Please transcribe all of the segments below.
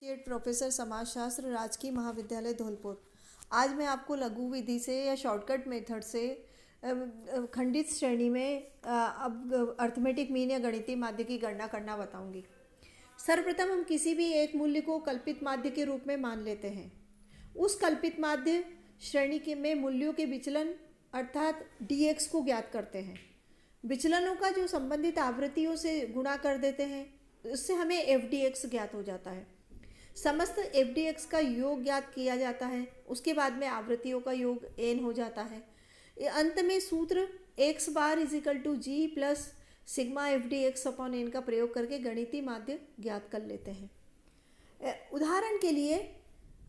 Professor समाजशास्त्र राजकीय महाविद्यालय धौलपुर। आज मैं आपको लघु विधि से या शॉर्टकट मेथड से खंडित श्रेणी में अब अर्थमेटिक मीन या गणितीय माध्य की गणना करना बताऊंगी। सर्वप्रथम हम किसी भी एक मूल्य को कल्पित माध्य के रूप में मान लेते हैं। उस कल्पित माध्य श्रेणी के में मूल्यों के विचलन अर्थात dx को ज्ञात करते हैं। विचलनों का जो संबंधित आवृत्तियों से गुणा कर देते हैं, उससे हमें fdx ज्ञात हो जाता है। समस्त fdx का योग ज्ञात किया जाता है। उसके बाद में आवृत्तियों का योग n हो जाता है। अंत में सूत्र x bar equal to G plus sigma fdx upon n का प्रयोग करके गणितीय माध्य ज्ञात कर लेते हैं। उदाहरण के लिए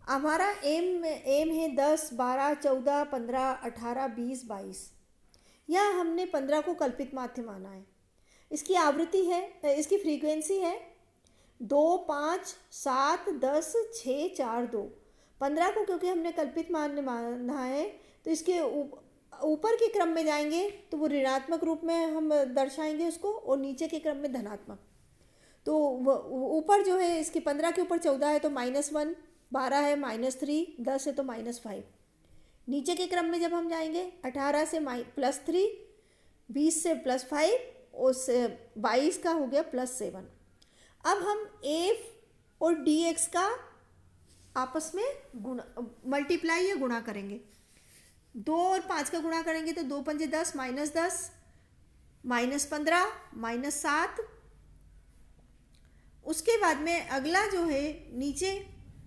हमारा m है 10, 12, 14, 15, 18, 20, 22। यह हमने 15 को कल्पित माध्य माना है। इसकी आवृत्ति है, इसकी फ्रीक्वेंसी है 2, 5, 7, 10, 6, 4, 2। 15 को क्योंकि हमने कल्पित माध्य माना है तो इसके ऊपर के क्रम में जाएंगे तो वो ऋणात्मक रूप में हम दर्शाएंगे उसको, और नीचे के क्रम में धनात्मक। तो ऊपर जो है इसके 15 के ऊपर 14 है तो -1, 12 है -3, 10 है तो -5। नीचे के क्रम में जब हम जाएंगे 18 से +3, 20 से +5 और 22 का हो गया +7। अब हम f और dx का आपस में मल्टीप्लाई या गुणा करेंगे। 2 और 5 का गुणा करेंगे तो 2 पंजे 10, -10, -15, -7। उसके बाद में अगला जो है नीचे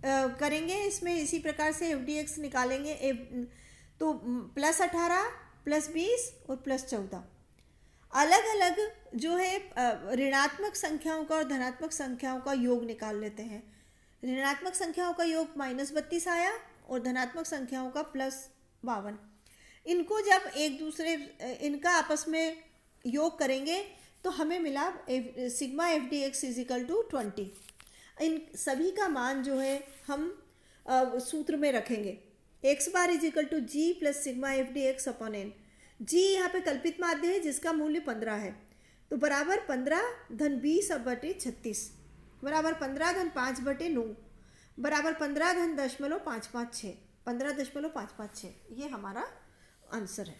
करेंगे, इसमें इसी प्रकार से fdx निकालेंगे। तो +18, +20 और +14 अलग अलग जो है ऋणात्मक संख्याओं का और धनात्मक संख्याओं का योग निकाल लेते हैं। ऋणात्मक संख्याओं का योग -32 आया और धनात्मक संख्याओं का +52। इनको जब इनका आपस में योग करेंगे तो हमें मिला सिग्मा fdx इजिकल टू 20। इन सभी का मान जो है हम सूत्र में रखेंगे। x bar equal to G plus sigma fdx upon n। G यहाँ पे कल्पित माध्य है जिसका मूल्य 15 है, तो बराबर 15 धन 20 बटे 36 बराबर 15 धन 5 बटे 9 बराबर 15 धन 0.556 15.556। ये हमारा आंसर है।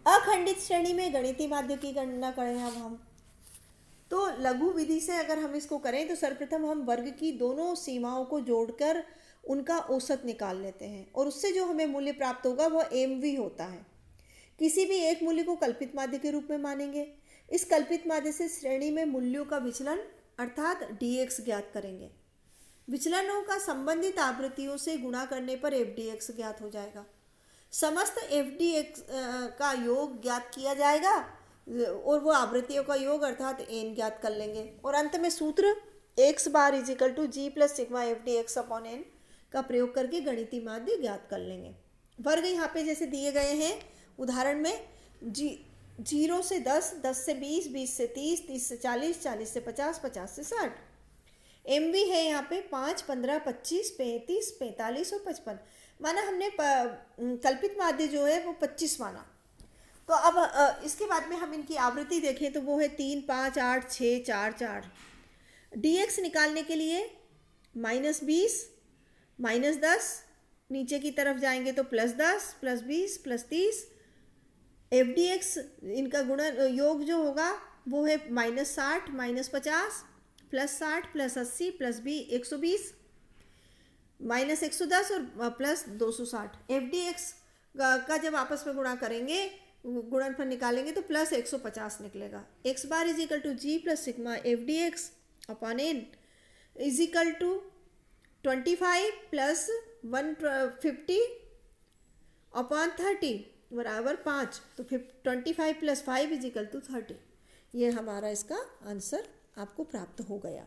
अखंडित श्रेणी में गणितीय माध्य की गणना करें अब हम, तो लघु विधि से अगर हम इसको करें तो सर्वप्रथम हम वर्ग की दोनों सीमाओं को जोड़कर उनका औसत निकाल लेते हैं और उससे जो हमें मूल्य प्राप्त होगा वह mv होता है। किसी भी एक मूल्य को कल्पित माध्य के रूप में मानेंगे। इस कल्पित माध्य से श्रेणी में मूल्यों का विचलन अर्थात dx ज्ञात करेंगे। विचलनों का संबंधित आवृत्तियों से गुणा करने पर fdx ज्ञात हो जाएगा। समस्त fdx का योग ज्ञात किया जाएगा और वो आवृत्तियों का योग अर्थात n ज्ञात कर लेंगे, और अंत में सूत्र x bar equal to G plus sigma fdx upon n का प्रयोग करके गणितीय माध्य ज्ञात कर लेंगे। वर्ग यहाँ पे जैसे दिए गए हैं उदाहरण में 0 से 10, 10 से 20, 20 से 30, 30 से 40, 40 से 50, 50 से 60। mv है यहाँ पे 5, 15, 25, 35, 45 और 55। माना हमने कल्पित माध्य जो है वो 25 माना। तो अब इसके बाद में हम इनकी आवृत्ति देखें तो वो है 3, 5, 8, 6, 4, 4। dx निकालने के लिए -20, -10, नीचे की तरफ जाएंगे तो +10, +20, +30। fdx इनका गुणन योग जो होगा वो है -60, -50, +60, +80, +120, -110 और +260। fdx का जब आपस में गुणा करेंगे, गुणनफल निकालेंगे तो +150 निकलेगा। x bar equal to G plus sigma fdx upon n equal to 25 plus 150 upon 30 बराबर 5। तो 25 प्लस 5 इजिकल टू 30। ये हमारा इसका आंसर आपको प्राप्त हो गया।